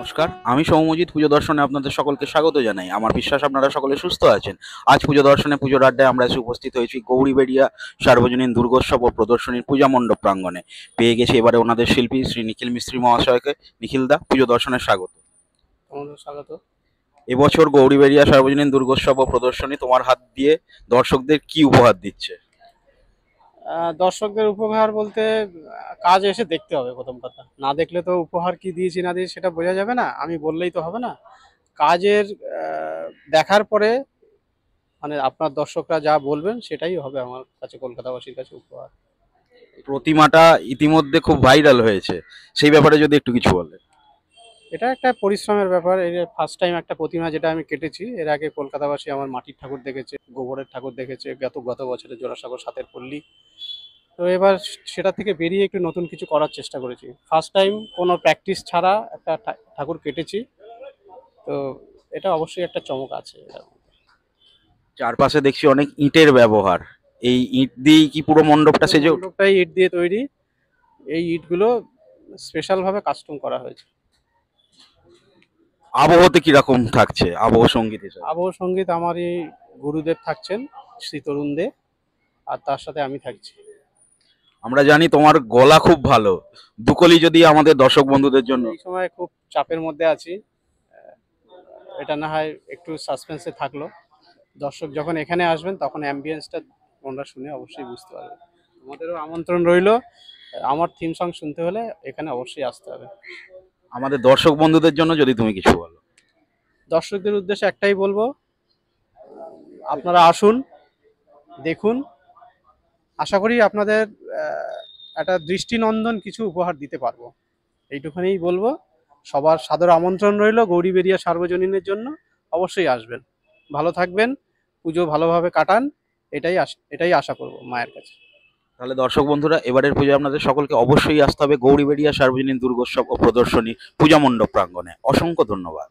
নমস্কার, আমি সৌম্যজিৎ। পুজো দর্শনে আপনাদের সকলকে স্বাগত জানাই। আমার বিশ্বাস আপনারা সকলে সুস্থ আছেন। আজ পুজো দর্শনে পুজোর আড্ডায় আমরা এসে উপস্থিত হয়েছি গৌরীবেড়িয়া সার্বজনীন দুর্গোৎসব ও প্রদর্শনীর পূজা মণ্ডপ প্রাঙ্গণে। পেয়ে গেছি এবারে ওনাদের শিল্পী শ্রী নিখিল মিস্ত্রি মহাশয়কে। নিখিল দা, পুজো দর্শনে স্বাগত। স্বাগত। এবছর গৌরীবেড়িয়া সার্বজনীন দুর্গোৎসব ও প্রদর্শনী তোমার হাত দিয়ে দর্শকদের কি উপহার দিচ্ছে? দর্শকদের উপহার বলতে কাজ এসে দেখতে হবে। প্রথম কথা, না দেখলে তো উপহার কি দিয়েছি না দিয়েছি সেটা বোঝা যাবে না, আমি বললেই তো হবে না। কাজের দেখার পরে মানে আপনার দর্শকরা যা বলবেন সেটাই হবে আমার কাছে, কলকাতাবাসীর কাছে উপহার। প্রতিমাটা ইতিমধ্যে খুব ভাইরাল হয়েছে, সেই ব্যাপারে যদি একটু কিছু বলে। এটা একটা পরিশ্রমের ব্যাপার। এই ফার্স্ট টাইম একটা প্রতিমা যেটা আমি কেটেছি। এর আগে কলকাতাবাসী আমার মাটির ঠাকুর দেখেছে, গোবরের ঠাকুর দেখেছে, গত বছরে জোড়াসাঁকো সাতের পল্লী। তো এবার সেটা থেকে বেরিয়ে একটু নতুন কিছু করার চেষ্টা করেছি। ফার্স্ট টাইম কোনো প্র্যাকটিস ছাড়া একটা ঠাকুর কেটেছি। তো এটা অবশ্যই একটা চমক আছে এটার মধ্যে। চারপাশে দেখছি অনেক ইটের ব্যবহার, এই ইট দিয়েই কি পুরো মণ্ডপটা সেজে ওঠে? মণ্ডপটাই ইট দিয়ে তৈরি। এই ইটগুলো স্পেশাল ভাবে কাস্টম করা হয়েছে। আবহতে কিরকম থাকছে আবহ সঙ্গীত হিসেবে? আবহ সঙ্গীত আমারই গুরুদেব থাকছেন, শ্রী তরুণ দে, আর তার সাথে আমি থাকছি। আমরা জানি তোমার গলা খুব ভালো, দুকলি যদি আমাদের দর্শক বন্ধুদের জন্য। এই সময় খুব চাপের মধ্যে আছি, এটা না হয় একটু সাসপেন্সে থাকলো। দর্শক যখন এখানে আসবেন তখন অ্যাম্বিয়েন্সটা ওনারা শুনে অবশ্যই বুঝতে পারবে। আমাদেরও আমন্ত্রণ রইল, আমার থিম সং শুনতে হলে এখানে অবশ্যই আসতে হবে। আমাদের দর্শক বন্ধুদের জন্য যদি তুমি কিছু বলো। দর্শকদের উদ্দেশ্যে একটাই বলবো, আপনারা আসুন, দেখুন। আশা করি আপনাদের একটা দৃষ্টিনন্দন কিছু উপহার দিতে পারবো, এইটুখানেই বলবো। সবার সাদর আমন্ত্রণ রইল গৌরীবেড়িয়া সার্বজনীনের জন্য। অবশ্যই আসবেন, ভালো থাকবেন, পুজো ভালোভাবে কাটান, এটাই আশা করব মায়ের কাছে। তাহলে দর্শক বন্ধুরা, এবারের পুজো আপনাদের সকলকে অবশ্যই আসতে হবে গৌরীবেড়িয়া সার্বজনীন দুর্গোৎসব ও প্রদর্শনী পূজা মণ্ডপ প্রাঙ্গণে। অসংখ্য ধন্যবাদ।